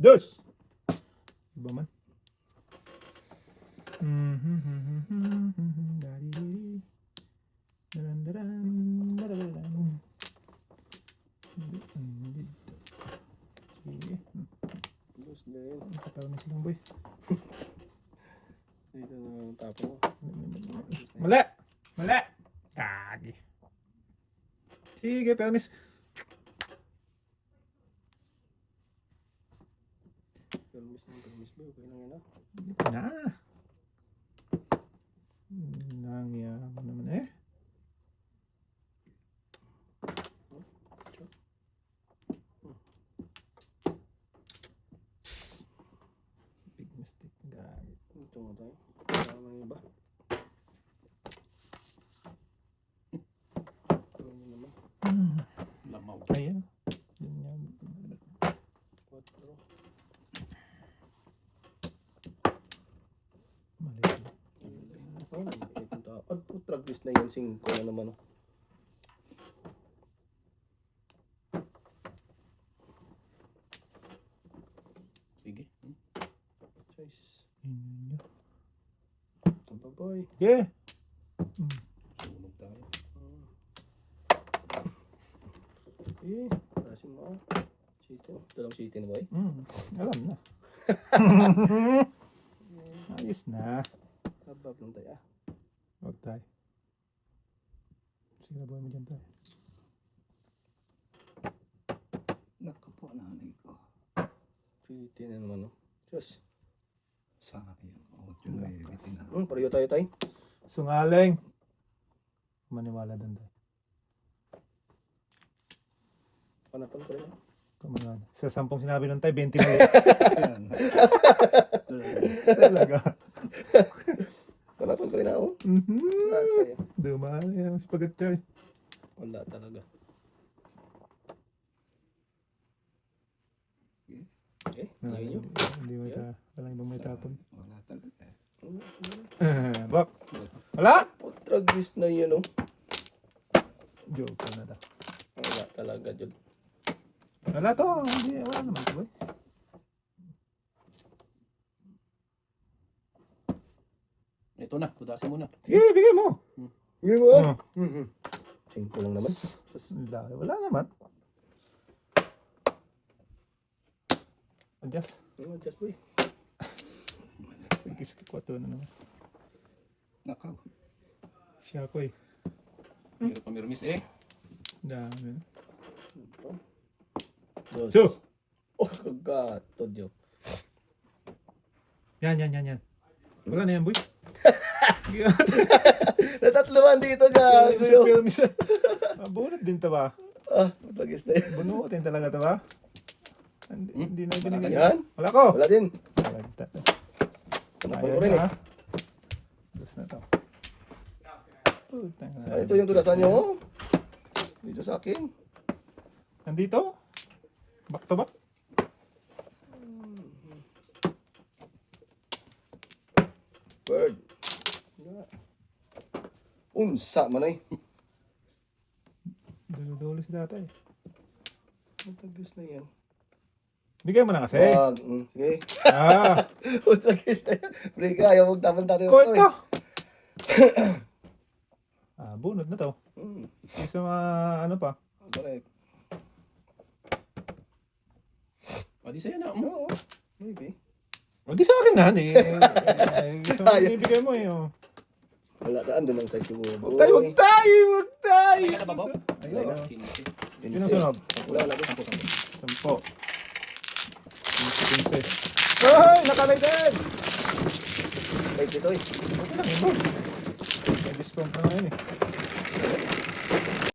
Dos! Iba man. Sige. Dos din. Katawan na silang boy. Dito na ang tapo mo. Mali! Mali! Kagi. Sige, permis. Permis ba? Okay lang yan ah. Na. Nangyari mo naman eh. Big mistake. Gagi. Ito nga tayo. Parang nang iba. Ito naman. Lamaw. Ayan. Yun yan. 4. Mali. Oh, itong tao. At traglis na yun, 5 na naman. Oh. Sige. Choice. Yun yun. Tababoy. Yeah. Sunog tayo. Tasin mo. City. Dalawang city na boy. Alam na. Ayos na. Habab lang tayo ah. Huwag tayo. Sige na buhay mo dyan tayo. Nakapo nanay ko. City na naman oh. Diyos. Sayang. O, yun ay bitin na. Pareho tayo tayo. Sungaling. Maniwala doon tayo. Panapan ko rin. Kumagana. Sa 10 sinabi nun tayo, 20 mali. Yan. Talaga. Panapan ko rin ako. Lahat tayo. Dumali ang spaghetti. Wala talaga. Okay. Yun yun. Hindi mo ita. Walang ibang may tapon. Wala talaga. Bak. Wala? Traglis na yun oh. Joke ko na daw. Wala talaga dyan. Wala to. Hindi, wala naman to boy. Ito na. Kudasin mo na. Sige, bigay mo. Bigay mo ah. 5 lang naman. Wala naman. Adjust. Just boy. Pagkis ka 4 na naman. Nakaw. Siya ko eh. Meron pa mirmis eh. Dami. Dos. So. Oh, kagato Diyo. Yan. Wala na yan boy. Natatluan dito gago yun. Bunot din to ba? Ah, traglis na yun. Bunutin talaga to ba? Hindi na binigay. Yan? Wala ko. Wala din. Wala. Panapan ko rin eh. Tapos na to. Putang Ah, ito yung tudasan nyo oh. Dito sa akin. Nandito? Back to back? Bird. Unsa man ay. Dulo-dulo si data eh. Traglis na yan. Bigay mo na kasi. Wag. Sige. Ah. Traglis na yan. Break ka. Ayaw huwag tapon tayo. Korto. Bunot na to. Isa ano pa. Correct. Pwede sa'yo na. Oo. Maybe. O di sa akin na. Gusto mo ibigay mo eh. Oh. Wala ka. Andun ang size ko. Huwag tayo. Ay, Ayun. na. Sino sunod? Wala. 10. 15. Ay! Nakalay din! Wait, ito eh. Okay lang yun. May discount na ngayon eh.